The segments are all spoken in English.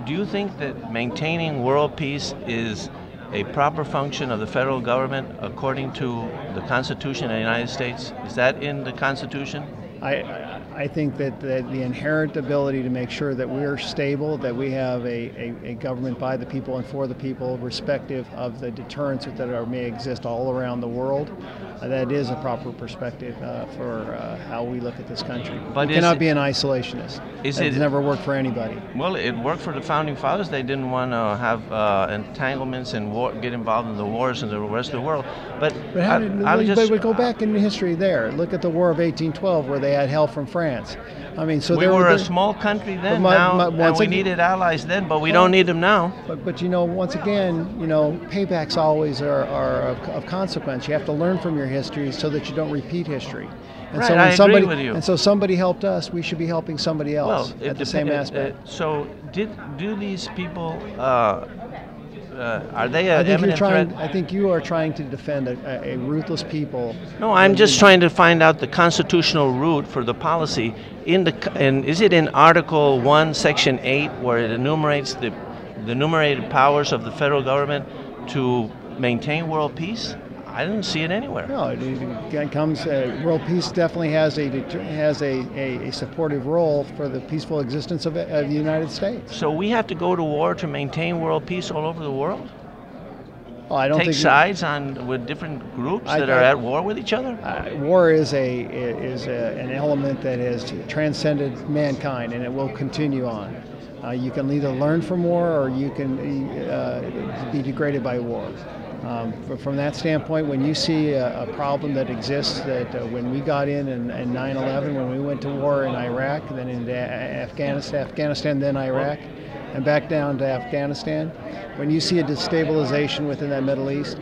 Do you think that maintaining world peace is a proper function of the federal government according to the Constitution of the United States? Is that in the Constitution? I think that the inherent ability to make sure that we're stable, that we have a government by the people and for the people, respective of the deterrents that may exist all around the world, that is a proper perspective for how we look at this country. But we cannot be an isolationist. It's never worked for anybody. Well, it worked for the Founding Fathers. They didn't want to have entanglements and get involved in the wars in the rest of the world. But we go back in history there. Look at the War of 1812, where they had help from France. I mean, so we were a small country then, and we needed allies then, but we don't need them now. But you know, once again, you know, paybacks always are of consequence. You have to learn from your history so that you don't repeat history. And right, so I agree with you. And so somebody helped us, we should be helping somebody else at the same aspect. So do these people, are they an eminent threat? I think you are trying to defend a ruthless people. No, I'm just trying to find out the constitutional root for the policy. Is it in Article 1, Section 8, where it enumerates the enumerated powers of the federal government to maintain world peace? I didn't see it anywhere. No, it comes. World peace definitely has a supportive role for the peaceful existence of the United States. So we have to go to war to maintain world peace all over the world? Well, I don't take sides with different groups that are at war with each other? War is an element that has transcended mankind, and it will continue on. You can either learn from war, or you can be degraded by war. From that standpoint, when you see a problem that exists, that when we got in 9/11, when we went to war in Iraq, then into Afghanistan, then Iraq, and back down to Afghanistan, when you see a destabilization within that Middle East,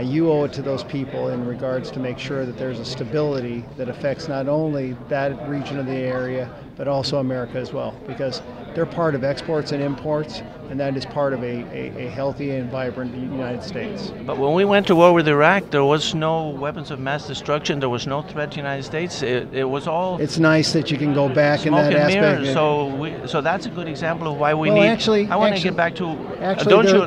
you owe it to those people in regards to make sure that there's a stability that affects not only that region of the area, but also America as well, because they're part of exports and imports, and that is part of a healthy and vibrant United States. But when we went to war with Iraq, there was no weapons of mass destruction, there was no threat to the United States, it was all... It's nice that you can go back in that aspect. So that's a good example of why we need... I want to get back to...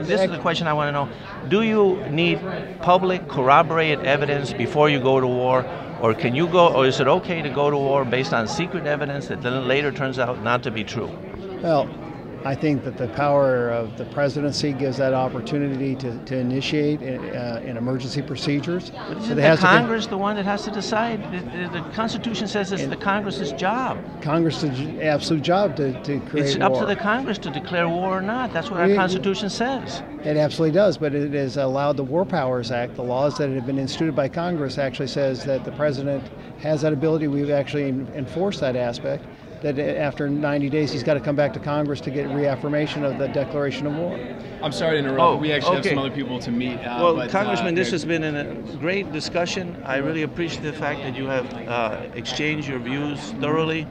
This is the question I want to know. Do you need public corroborated evidence before you go to war? Or can you go, or is it okay to go to war based on secret evidence that then later turns out not to be true? Well, I think that the power of the presidency gives that opportunity to initiate in emergency procedures. But isn't the Congress the one that has to decide? The Constitution says it's the Congress's job. Congress's absolute job to create It's up to the Congress to declare war or not. That's what our Constitution says. It absolutely does, but it has allowed the War Powers Act, the laws that have been instituted by Congress, actually says that the president has that ability. We've actually enforced that aspect, that after 90 days he's got to come back to Congress to get reaffirmation of the declaration of war. I'm sorry to interrupt. We actually have some other people to meet. Well, Congressman, this has been a great discussion. I really appreciate the fact that you have exchanged your views thoroughly,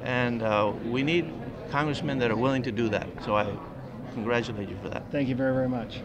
and we need congressmen that are willing to do that. So I congratulate you for that. Thank you very, very much.